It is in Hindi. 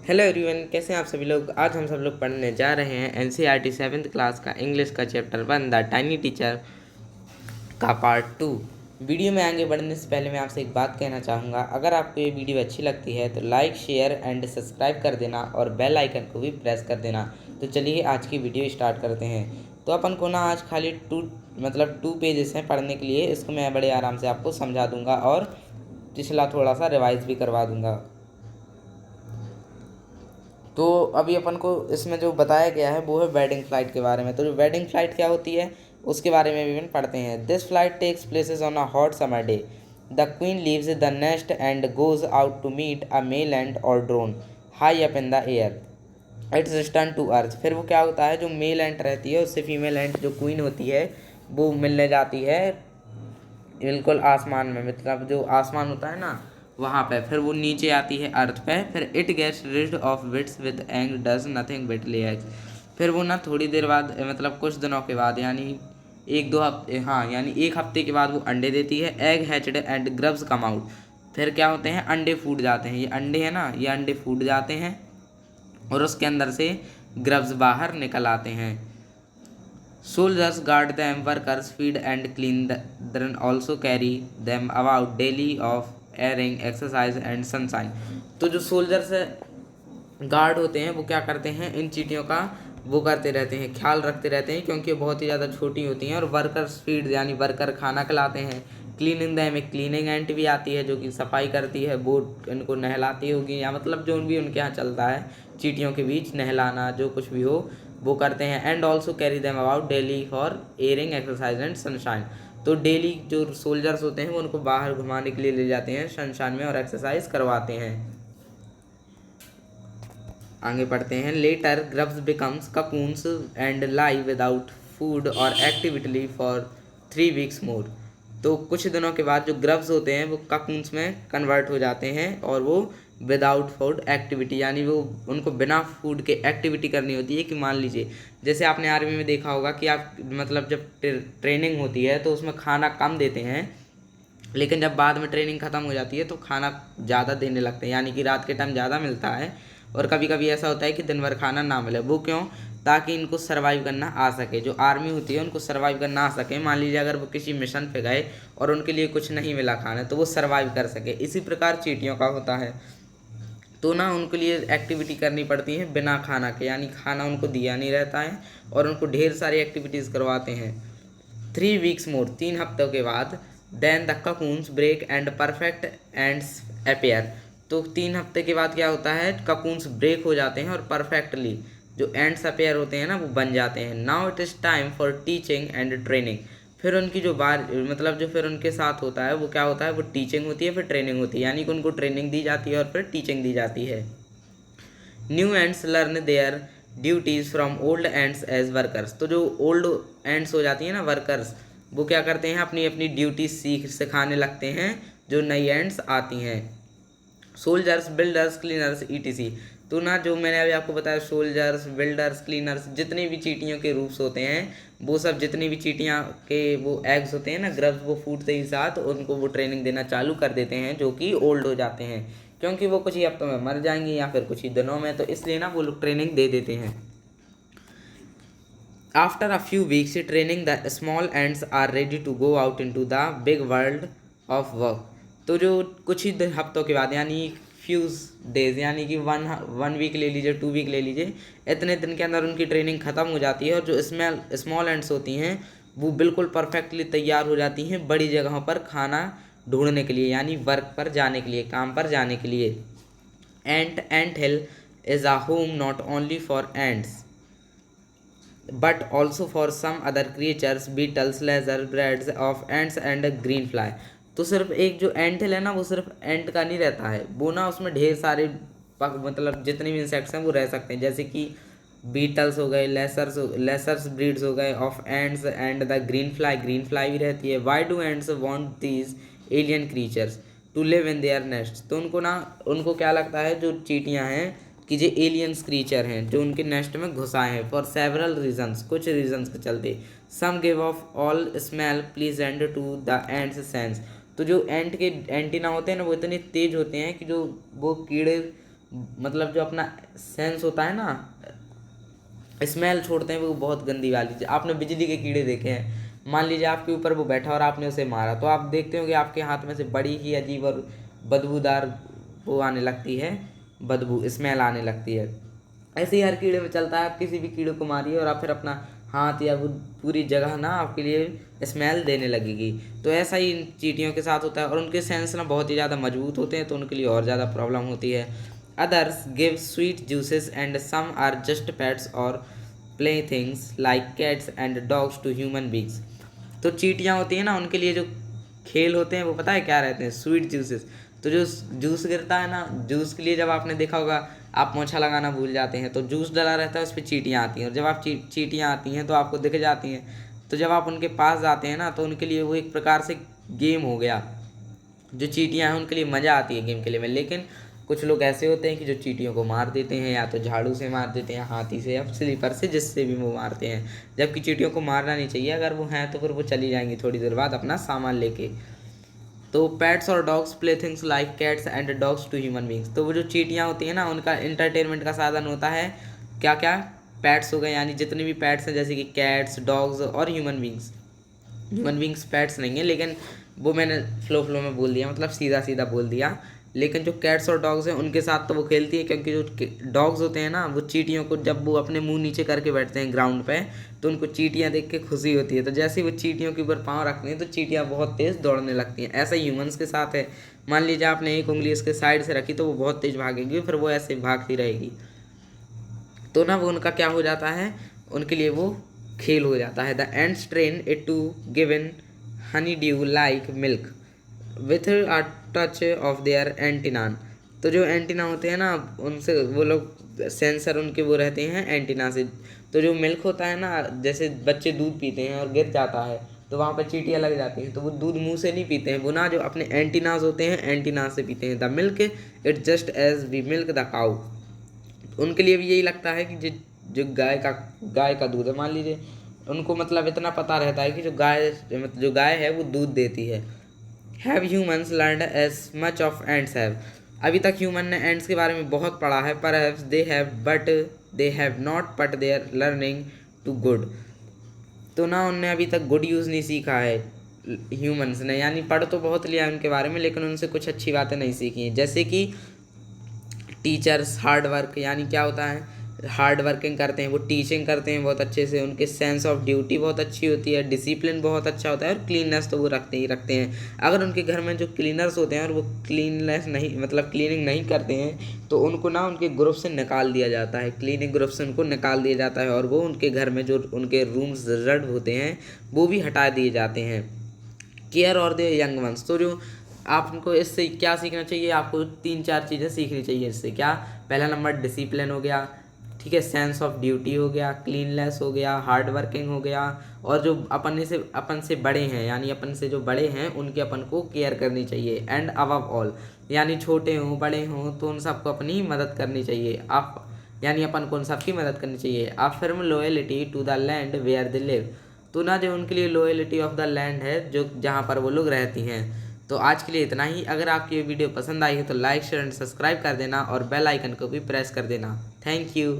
हेलो एवरीवन, कैसे हैं आप सभी लोग। आज हम सब लोग पढ़ने जा रहे हैं एनसीईआरटी 7th क्लास का इंग्लिश का चैप्टर 1 द टाइनी टीचर का पार्ट 2। वीडियो में आगे बढ़ने से पहले मैं आपसे एक बात कहना चाहूँगा। अगर आपको ये वीडियो अच्छी लगती है तो लाइक, शेयर एंड सब्सक्राइब कर देना और बेल आइकन को भी प्रेस कर देना। तो चलिए आज की वीडियो स्टार्ट करते हैं। तो अपन को ना आज खाली टू पेजेस हैं पढ़ने के लिए। इसको मैं बड़े आराम से आपको समझा दूँगा और पिछला थोड़ा सा रिवाइज भी करवा दूँगा। तो अभी अपन को इसमें जो बताया गया है वो है वेडिंग फ्लाइट के बारे में। तो जो वेडिंग फ्लाइट क्या होती है उसके बारे में भी अपन पढ़ते हैं। This flight takes places on a hot summer day. The queen leaves the nest and goes out to meet a male ant और drone high up in the air. Its return to earth. फिर वो क्या होता है, जो मेल एंट रहती है उससे फीमेल एंट जो क्वीन होती है वो मिलने जाती है बिल्कुल आसमान में, मतलब जो आसमान होता है ना वहाँ पे। फिर वो नीचे आती है अर्थ पे। फिर it gets rid of wits with एंग does nothing but lay eggs. फिर वो ना थोड़ी देर बाद, मतलब कुछ दिनों के बाद, यानी एक दो हफ्ते, हाँ यानी एक हफ्ते के बाद वो अंडे देती है। Egg hatched and grubs come out. फिर क्या होते हैं, अंडे फूट जाते हैं। ये अंडे हैं ना, ये अंडे फूट जाते हैं और उसके अंदर से ग्रब्स बाहर निकल आते हैं। Soldiers guard them, workers feed and clean then also carry them about daily of airing, exercise and sunshine। तो जो सोल्जर्स गार्ड होते हैं वो क्या करते हैं, इन चींटियों का वो करते रहते हैं, ख्याल रखते रहते हैं, क्योंकि ये बहुत ही ज़्यादा छोटी होती हैं। और वर्कर्स फीड यानी वर्कर खाना खिलाते हैं। क्लीनिंग दैम, एक क्लीनिंग एंट भी आती है जो कि सफाई करती है, वो इनको नहलाती होगी, या मतलब जो भी उनके यहाँ चलता है चींटियों के बीच नहलाना जो कुछ भी हो वो करते हैं। And also carry them about daily for airing, exercise and sunshine. तो डेली जो सोल्जर्स होते हैं वो उनको बाहर घुमाने के लिए ले जाते हैं सनशाइन में और एक्सरसाइज करवाते हैं। आगे पढ़ते हैं। Later grubs becomes cocoons and lie without food और एक्टिविटी फॉर 3 वीक्स मोर। तो कुछ दिनों के बाद जो ग्रब्स होते हैं वो ककून्स में कन्वर्ट हो जाते हैं और वो विदाउट फूड एक्टिविटी, यानी वो उनको बिना फूड के एक्टिविटी करनी होती है। कि मान लीजिए जैसे आपने आर्मी में देखा होगा कि आप मतलब जब ट्रेनिंग होती है तो उसमें खाना कम देते हैं, लेकिन जब बाद में ट्रेनिंग ख़त्म हो जाती है तो खाना ज़्यादा देने लगते हैं, यानी कि रात के टाइम ज़्यादा मिलता है। और कभी कभी ऐसा होता है कि दिन भर खाना ना मिले। वो क्यों? ताकि इनको सर्वाइव करना आ सके। जो आर्मी होती है उनको सर्वाइव करना आ सके। मान लीजिए अगर वो किसी मिशन पे गए और उनके लिए कुछ नहीं मिला खाना तो वो सर्वाइव कर सके। इसी प्रकार चींटियों का होता है। तो ना उनके लिए एक्टिविटी करनी पड़ती है बिना खाना के, यानी खाना उनको दिया नहीं रहता है और उनको ढेर सारी एक्टिविटीज़ करवाते हैं। 3 वीक्स मोर, 3 हफ्तों के बाद, then the cocoons break and perfect ants appear. तो 3 हफ्ते के बाद क्या होता है, ककून्स ब्रेक हो जाते हैं और परफेक्टली जो एंड्स अपेयर होते हैं ना वो बन जाते हैं। Now it is time for teaching and training. फिर उनकी जो बार मतलब जो फिर उनके साथ होता है वो क्या होता है, वो टीचिंग होती है, फिर ट्रेनिंग होती है, यानी कि उनको ट्रेनिंग दी जाती है और फिर टीचिंग दी जाती है। New ants learn their duties from old ants as workers. तो जो ओल्ड एंड्स हो जाती हैं ना वर्कर्स, वो क्या करते हैं, अपनी अपनी ड्यूटी सिखाने लगते हैं जो नई एंड्स आती हैं। Soldiers, builders, cleaners etc. तो ना जो मैंने अभी आपको बताया, सोल्जर्स, बिल्डर्स, क्लीनर्स, जितने भी चींटियों के रूप्स होते हैं वो सब, जितनी भी चींटियाँ के वो एग्स होते हैं ना, ग्रब्स, वो फूटते ही साथ उनको वो ट्रेनिंग देना चालू कर देते हैं जो कि ओल्ड हो जाते हैं, क्योंकि वो कुछ ही हफ्तों में मर जाएंगे या फिर कुछ ही दिनों में, तो इसलिए ना वो लोग ट्रेनिंग दे देते हैं। After a few weeks training the small ants are ready to go out into the big world of work. तो जो कुछ ही हफ्तों के बाद, यानी फ्यूज डेज, यानी कि वन वीक ले लीजिए, 2 वीक ले लीजिए, इतने दिन के अंदर उनकी ट्रेनिंग ख़त्म हो जाती है और जो स्मॉल एंड्स होती हैं वो बिल्कुल परफेक्टली तैयार हो जाती हैं बड़ी जगहों पर खाना ढूंढने के लिए, यानी वर्क पर जाने के लिए, काम पर जाने के लिए। Ant hill is a home not only for ants but also for some other creatures, beetles, lizards, birds of ants and green fly। तो सिर्फ एक जो एंट हिल है ना वो सिर्फ एंट का नहीं रहता है, वो ना उसमें ढेर सारे मतलब जितने भी इंसेक्ट्स हैं वो रह सकते हैं, जैसे कि बीटल्स हो गए, लेसर्स ब्रीड्स हो गए of ants and the green fly भी रहती है। Why do ants want these alien creatures to live in their nest. तो उनको क्या लगता है, जो चींटियाँ हैं, कि जो एलियंस क्रीचर हैं जो उनके नेस्ट में घुस आए हैं, फॉर सेवरल रीजन्स, कुछ रीजन्स के चलते। Some give off all smell pleasant to the ants sense. तो जो एंट के एंटीना होते हैं ना वो इतने तेज होते हैं कि जो वो कीड़े मतलब जो अपना सेंस होता है ना, स्मेल छोड़ते हैं वो बहुत गंदी वाली। आपने बिजली के कीड़े देखे हैं, मान लीजिए आपके ऊपर वो बैठा और आपने उसे मारा, तो आप देखते हो कि आपके हाथ में से बड़ी ही अजीब और बदबूदार वो आने लगती है, बदबू स्मेल आने लगती है। ऐसे ही हर कीड़े में चलता है, आप किसी भी कीड़े को मारिए और आप फिर अपना हाथ या वो पूरी जगह ना आपके लिए स्मेल देने लगेगी। तो ऐसा ही इन चींटियों के साथ होता है, और उनके सेंस ना बहुत ही ज़्यादा मजबूत होते हैं, तो उनके लिए और ज़्यादा प्रॉब्लम होती है। Others give sweet juices and some are just pets और play things like cats and dogs to human beings. तो चींटियाँ होती हैं ना, उनके लिए जो खेल होते हैं वो पता है क्या रहते हैं, स्वीट जूसेस। तो जो जूस गिरता है ना, जूस के लिए जब आपने देखा होगा आप पोंछा लगाना भूल जाते हैं, तो जूस डला रहता है, उस पर चींटियाँ आती हैं, और जब आप चींटियाँ आती हैं तो आपको दिख जाती हैं। तो जब आप उनके पास जाते हैं ना, तो उनके लिए वो एक प्रकार से गेम हो गया। जो चींटियाँ हैं उनके लिए मज़ा आती है गेम खेलने में, लेकिन कुछ लोग ऐसे होते हैं कि जो चींटियों को मार देते हैं, या तो झाड़ू से मार देते हैं, हाथी से या स्लीपर से, जिससे भी वो मारते हैं। जबकि चींटियों को मारना नहीं चाहिए, अगर वो हैं तो फिर वो चली जाएंगी थोड़ी देर बाद अपना सामान लेके। तो पेट्स और dogs play things like cats and dogs to human beings. तो वो जो चींटियाँ होती हैं ना, उनका इंटरटेनमेंट का साधन होता है क्या क्या, पैट्स हो गए, यानी जितने भी पैट्स हैं जैसे कि कैट्स, डॉग्स और human beings. Human beings pets नहीं है, लेकिन वो मैंने फ्लो में बोल दिया, मतलब सीधा सीधा बोल दिया। लेकिन जो कैट्स और डॉग्स हैं उनके साथ तो वो खेलती है, क्योंकि जो डॉग्स होते हैं ना, वो चींटियों को जब वो अपने मुंह नीचे करके बैठते हैं ग्राउंड पे, तो उनको चींटियाँ देख के खुशी होती है। तो जैसे ही वो चींटियों के ऊपर पाँव रखते हैं तो चींटियाँ बहुत तेज़ दौड़ने लगती हैं। ऐसा ह्यूमंस के साथ है, मान लीजिए आपने एक उंगली इसके साइड से रखी तो वो बहुत तेज़ भागेगी, फिर वो ऐसे भागती रहेगी। तो ना वो उनका क्या हो जाता है, उनके लिए वो खेल हो जाता है। The ants train it to give in honeydew like milk with a touch of their antennae. तो जो एंटीना होते हैं ना, उनसे वो लोग सेंसर उनके वो रहते हैं एंटीना से। तो जो मिल्क होता है ना, जैसे बच्चे दूध पीते हैं और गिर जाता है तो वहाँ पर चींटियाँ लग जाती हैं, तो वो दूध मुंह से नहीं पीते हैं, वो ना जो अपने एंटीनाज होते हैं एंटीना से पीते हैं। The milk it just as we milk the cow. उनके लिए भी यही लगता है कि जो गाय का दूध है, मान लीजिए उनको मतलब इतना पता रहता है कि जो गाय है वो दूध देती है। Have humans learned as much of ants have. अभी तक ह्यूमन ने एंड्स के बारे में बहुत पढ़ा है, पर दे हैव नॉट पट देयर लर्निंग टू गुड। तो ना उनने अभी तक गुड यूज़ नहीं सीखा है ह्यूमंस ने, यानी पढ़ तो बहुत लिया उनके बारे में, लेकिन उनसे कुछ अच्छी बातें नहीं सीखी हैं। जैसे कि टीचर्स हार्ड वर्क, यानी क्या होता है, हार्ड वर्किंग करते हैं, वो टीचिंग करते हैं बहुत अच्छे से, उनके सेंस ऑफ ड्यूटी बहुत अच्छी होती है, डिसिप्लिन बहुत अच्छा होता है, और क्लीननेस तो वो रखते ही रखते हैं। अगर उनके घर में जो क्लीनर्स होते हैं और वो क्लीननेस नहीं, मतलब क्लीनिंग नहीं करते हैं, तो उनको ना उनके ग्रुप से निकाल दिया जाता है, क्लीनिंग ग्रुप से उनको निकाल दिया जाता है, और वो उनके घर में जो उनके रूम्स रिजर्व होते हैं वो भी हटा दिए जाते हैं। केयर और दे यंग वंस। तो जो आपको इससे क्या सीखना चाहिए, आपको 3-4 चीज़ें सीखनी चाहिए इससे। क्या, पहला नंबर डिसिप्लिन हो गया, ठीक है, सेंस ऑफ ड्यूटी हो गया, क्लीननेस हो गया, हार्ड वर्किंग हो गया, और जो अपन से बड़े हैं, यानी अपन से जो बड़े हैं उनकी अपन को केयर करनी चाहिए। एंड अबव ऑल, यानी छोटे हों बड़े हों तो उन सबको अपनी मदद करनी चाहिए, आप यानी अपन को उन सबकी मदद करनी चाहिए। Affirm loyalty to the land where they live. तो ना जो उनके लिए लॉयल्टी ऑफ द लैंड है, जो जहाँ पर वो लोग रहती हैं। तो आज के लिए इतना ही। अगर आपकी ये वीडियो पसंद आई है तो लाइक शेयर एंड सब्सक्राइब कर देना, और बेल आइकन को भी प्रेस कर देना। Thank you.